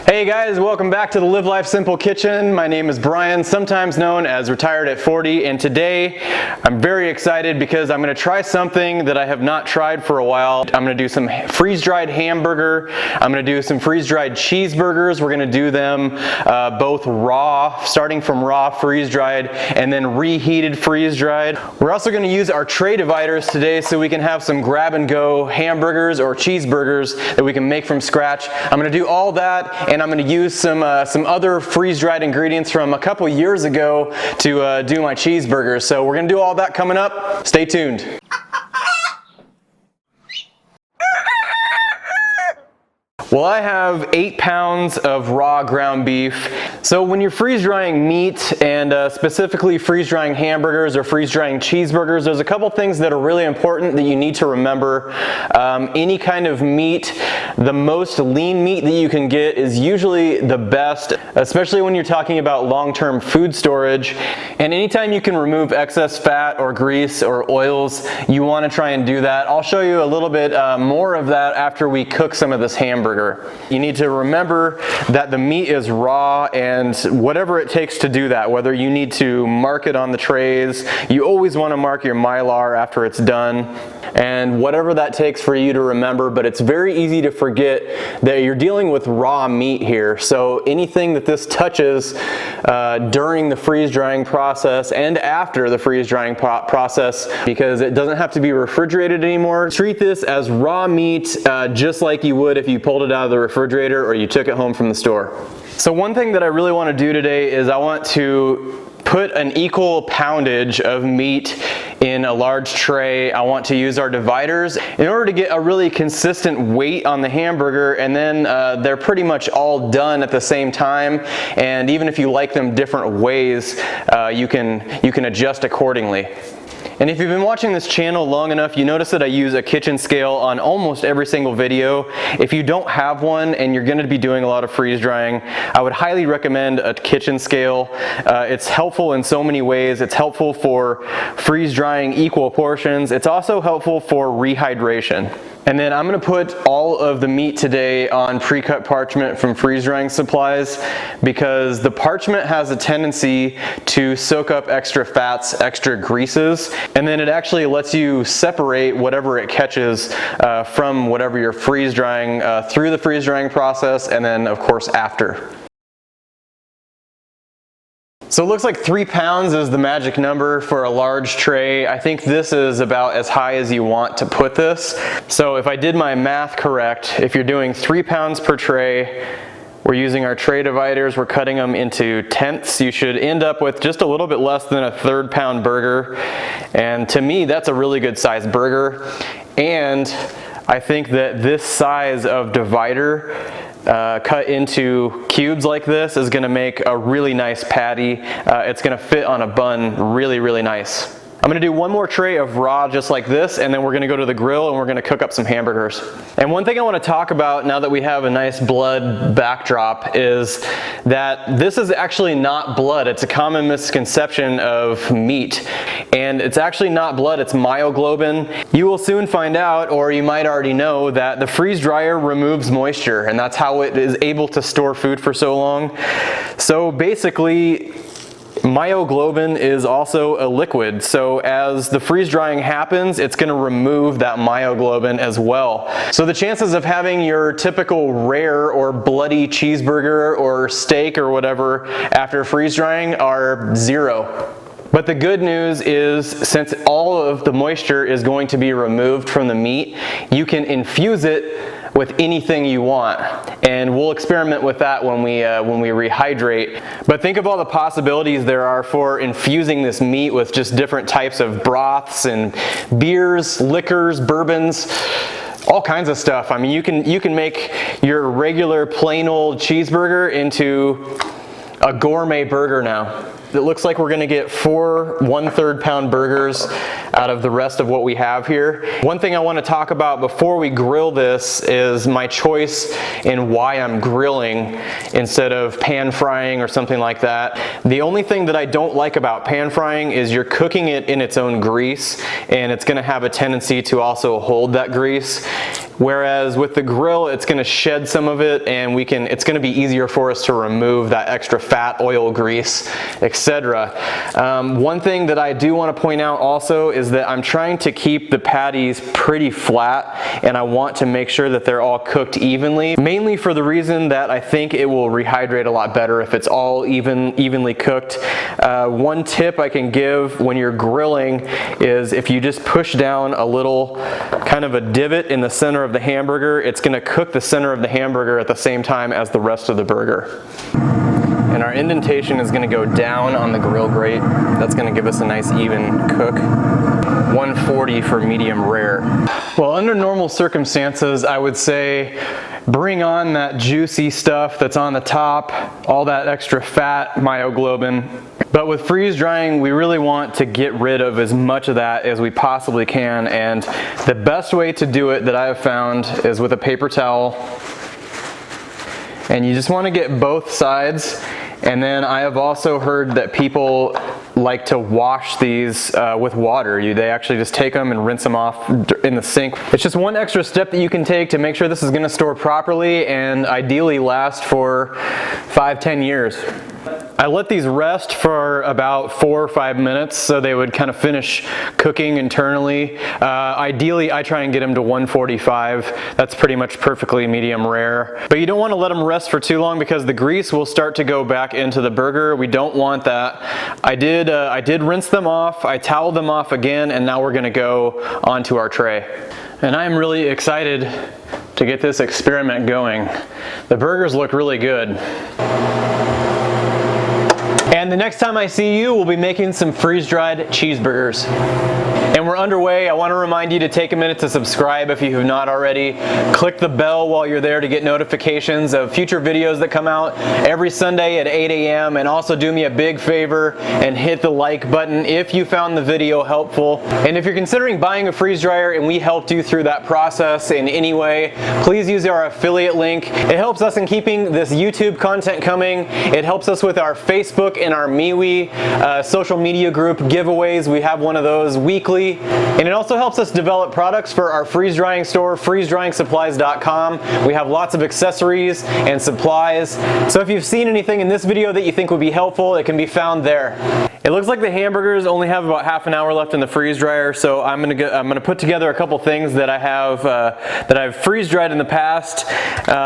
Hey guys, welcome back to the Live Life Simple Kitchen. My name is Brian, sometimes known as Retired at 40, and today I'm very excited because I'm going to try something that I have not tried for a while. I'm going to do some freeze-dried hamburger. I'm going to do some freeze-dried cheeseburgers. We're going to do them both raw, starting from raw freeze-dried and then reheated freeze-dried. We're also going to use our tray dividers today so we can have some grab-and-go hamburgers or cheeseburgers that we can make from scratch. I'm going to do all that, and I'm going to use some other freeze-dried ingredients from a couple years ago to do my cheeseburgers. So we're going to do all that coming up. Stay tuned. Well, I have 8 pounds of raw ground beef. So when you're freeze drying meat and specifically freeze drying hamburgers or freeze drying cheeseburgers, there's a couple things that are really important that you need to remember. Any kind of meat, the most lean meat that you can get is usually the best, especially when you're talking about long-term food storage. And anytime you can remove excess fat or grease or oils, you want to try and do that. I'll show you a little bit more of that after we cook some of this hamburger. You need to remember that the meat is raw, and whatever it takes to do that, whether you need to mark it on the trays, you always want to mark your Mylar after it's done, and whatever that takes for you to remember. But it's very easy to forget that you're dealing with raw meat here. So anything that this touches during the freeze drying process and after the freeze drying process, because it doesn't have to be refrigerated anymore, treat this as raw meat just like you would if you pulled it out of the refrigerator or you took it home from the store. So one thing that I really want to do today is I want to put an equal poundage of meat in a large tray. I want to use our dividers in order to get a really consistent weight on the hamburger, and then they're pretty much all done at the same time. And even if you like them different ways, you can adjust accordingly. And if you've been watching this channel long enough, you notice that I use a kitchen scale on almost every single video. If you don't have one and you're going to be doing a lot of freeze drying, I would highly recommend a kitchen scale. It's helpful in so many ways. It's helpful for freeze drying equal portions. It's also helpful for rehydration. And then I'm going to put all of the meat today on pre-cut parchment from freeze drying supplies, because the parchment has a tendency to soak up extra fats, extra greases, and then it actually lets you separate whatever it catches from whatever you're freeze drying through the freeze drying process, and then of course after. So it looks like 3 pounds is the magic number for a large tray. I think this is about as high as you want to put this. So if I did my math correct, if you're doing 3 pounds per tray, we're using our tray dividers, we're cutting them into tenths. You should end up with just a little bit less than a 1/3 pound burger. And to me, that's a really good sized burger. And I think that this size of divider cut into cubes like this is going to make a really nice patty. It's going to fit on a bun really, really nice. I'm going to do one more tray of raw just like this, and then we're going to go to the grill and we're going to cook up some hamburgers. And one thing I want to talk about now that we have a nice blood backdrop is that this is actually not blood. It's a common misconception of meat. And it's actually not blood, it's myoglobin. You will soon find out, or you might already know, that the freeze dryer removes moisture, and that's how it is able to store food for so long. So basically, myoglobin is also a liquid, so as the freeze drying happens, it's going to remove that myoglobin as well. So the chances of having your typical rare or bloody cheeseburger or steak or whatever after freeze drying are 0. But the good news is, since all of the moisture is going to be removed from the meat, you can infuse it with anything you want, and we'll experiment with that when we rehydrate. But think of all the possibilities there are for infusing this meat with just different types of broths and beers, liquors, bourbons, all kinds of stuff. I mean, you can make your regular plain old cheeseburger into a gourmet burger now. It looks like we're gonna get 4 1/3 pound burgers out of the rest of what we have here. One thing I wanna talk about before we grill this is my choice in why I'm grilling instead of pan frying or something like that. The only thing that I don't like about pan frying is you're cooking it in its own grease, and it's gonna have a tendency to also hold that grease. Whereas with the grill, it's gonna shed some of it, and it's gonna be easier for us to remove that extra fat, oil, grease, etc. One thing that I do wanna point out also is that I'm trying to keep the patties pretty flat, and I want to make sure that they're all cooked evenly, mainly for the reason that I think it will rehydrate a lot better if it's all evenly cooked. One tip I can give when you're grilling is if you just push down a little kind of a divot in the center of the hamburger, it's gonna cook the center of the hamburger at the same time as the rest of the burger. And our indentation is gonna go down on the grill grate. That's gonna give us a nice even cook. 140 for medium rare. Well, under normal circumstances, I would say bring on that juicy stuff that's on the top, all that extra fat, myoglobin. But with freeze drying, we really want to get rid of as much of that as we possibly can. And the best way to do it that I have found is with a paper towel. And you just want to get both sides. And then I have also heard that people like to wash these with water. They actually just take them and rinse them off in the sink. It's just one extra step that you can take to make sure this is going to store properly and ideally last for 5-10 years. I let these rest for about 4 or 5 minutes so they would kind of finish cooking internally. Ideally, I try and get them to 145. That's pretty much perfectly medium rare. But you don't want to let them rest for too long because the grease will start to go back into the burger. We don't want that. I did rinse them off. I toweled them off again, and now we're going to go onto our tray. And I'm really excited to get this experiment going. The burgers look really good. And the next time I see you, we'll be making some freeze-dried cheeseburgers. And we're underway. I want to remind you to take a minute to subscribe if you have not already. Click the bell while you're there to get notifications of future videos that come out every Sunday at 8 a.m. And also do me a big favor and hit the like button if you found the video helpful. And if you're considering buying a freeze dryer and we helped you through that process in any way, please use our affiliate link. It helps us in keeping this YouTube content coming. It helps us with our Facebook and our MeWe social media group giveaways. We have one of those weekly. And it also helps us develop products for our freeze drying store, freezedryingsupplies.com. We have lots of accessories and supplies. So if you've seen anything in this video that you think would be helpful, it can be found there. It looks like the hamburgers only have about half an hour left in the freeze dryer, so I'm gonna put together a couple things that I have that I've freeze dried in the past.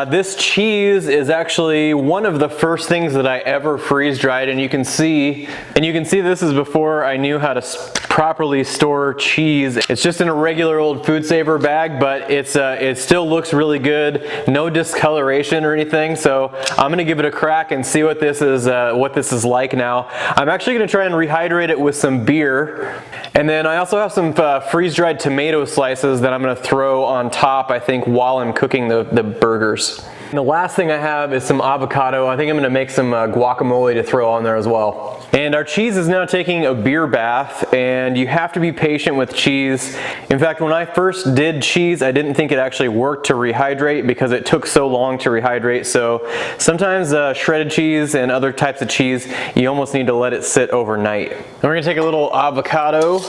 This cheese is actually one of the first things that I ever freeze dried, and you can see this is before I knew how to properly store cheese. It's just in a regular old food saver bag, but it still looks really good. No discoloration or anything. So I'm gonna give it a crack and see what this is like now. I'm actually gonna try and rehydrate it with some beer. And then I also have some freeze-dried tomato slices that I'm gonna throw on top, I think, while I'm cooking the burgers. And the last thing I have is some avocado. I think I'm gonna make some guacamole to throw on there as well. And our cheese is now taking a beer bath, and you have to be patient with cheese. In fact, when I first did cheese, I didn't think it actually worked to rehydrate because it took so long to rehydrate. So sometimes shredded cheese and other types of cheese, you almost need to let it sit overnight. And we're gonna take a little avocado,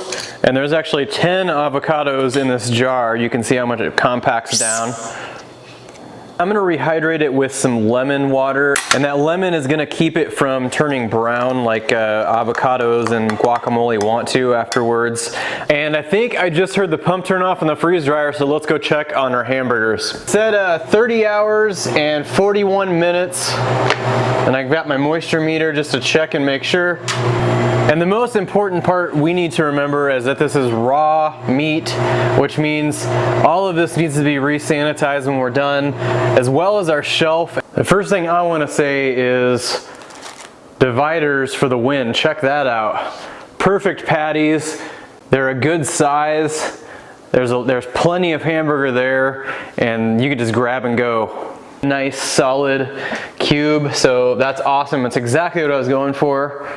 and there's actually 10 avocados in this jar. You can see how much it compacts down. I'm gonna rehydrate it with some lemon water, and that lemon is gonna keep it from turning brown like avocados and guacamole want to afterwards. And I think I just heard the pump turn off in the freeze dryer, so let's go check on our hamburgers. It said 30 hours and 41 minutes, and I got my moisture meter just to check and make sure. And the most important part we need to remember is that this is raw meat, which means all of this needs to be re-sanitized when we're done, as well as our shelf. The first thing I want to say is dividers for the win. Check that out. Perfect patties. They're a good size. There's plenty of hamburger there, and you can just grab and go. Nice solid cube, so that's awesome. It's exactly what I was going for.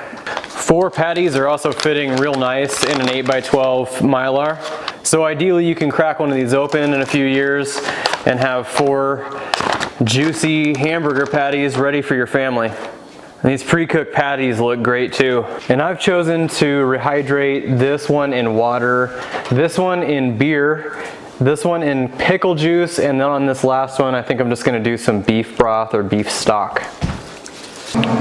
4 patties are also fitting real nice in an 8x12 Mylar. So ideally you can crack one of these open in a few years and have 4 juicy hamburger patties ready for your family. And these pre-cooked patties look great too. And I've chosen to rehydrate this one in water, this one in beer, this one in pickle juice, and then on this last one I think I'm just gonna do some beef broth or beef stock.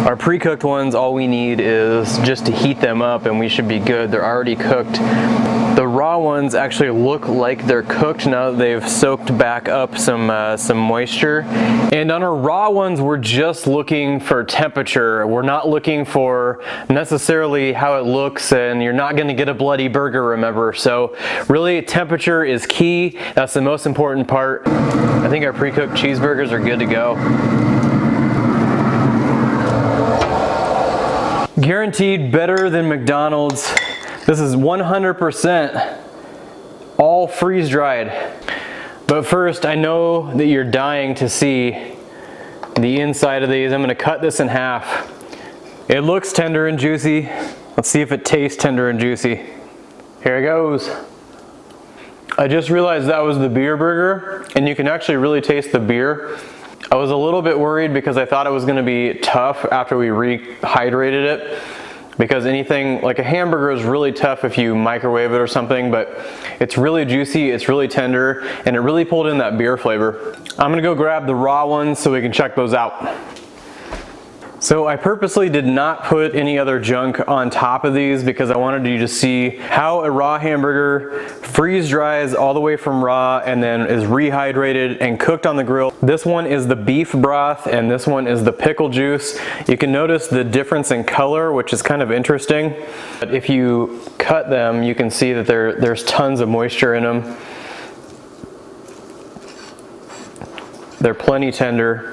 Our pre-cooked ones, all we need is just to heat them up and we should be good. They're already cooked. The raw ones actually look like they're cooked now that they've soaked back up some moisture. And on our raw ones, we're just looking for temperature. We're not looking for necessarily how it looks, and you're not gonna get a bloody burger, remember. So really, temperature is key. That's the most important part. I think our pre-cooked cheeseburgers are good to go. Guaranteed better than McDonald's. This is 100% all freeze dried. But first, I know that you're dying to see the inside of these. I'm gonna cut this in half. It looks tender and juicy. Let's see if it tastes tender and juicy. Here it goes. I just realized that was the beer burger, and you can actually really taste the beer. I was a little bit worried because I thought it was gonna be tough after we rehydrated it, because anything like a hamburger is really tough if you microwave it or something, but it's really juicy, it's really tender, and it really pulled in that beer flavor. I'm gonna go grab the raw ones so we can check those out. So I purposely did not put any other junk on top of these because I wanted you to see how a raw hamburger freeze dries all the way from raw and then is rehydrated and cooked on the grill. This one is the beef broth and this one is the pickle juice. You can notice the difference in color, which is kind of interesting. But if you cut them, you can see that there's tons of moisture in them. They're plenty tender.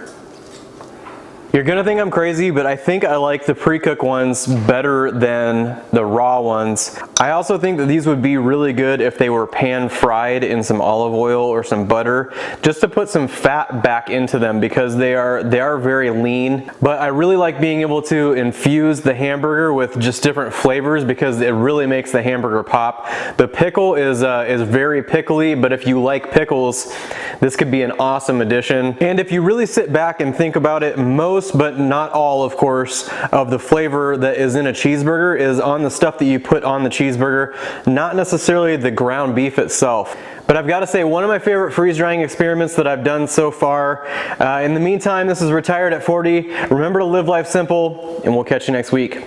You're gonna think I'm crazy, but I think I like the pre-cooked ones better than the raw ones. I also think that these would be really good if they were pan fried in some olive oil or some butter, just to put some fat back into them because they are very lean. But I really like being able to infuse the hamburger with just different flavors because it really makes the hamburger pop. The pickle is very pickly, but if you like pickles, this could be an awesome addition. And if you really sit back and think about it, most, but not all, of course, of the flavor that is in a cheeseburger is on the stuff that you put on the cheeseburger, not necessarily the ground beef itself. But I've got to say, one of my favorite freeze drying experiments that I've done so far. In the meantime, this is Retired at 40. Remember to live life simple, and we'll catch you next week.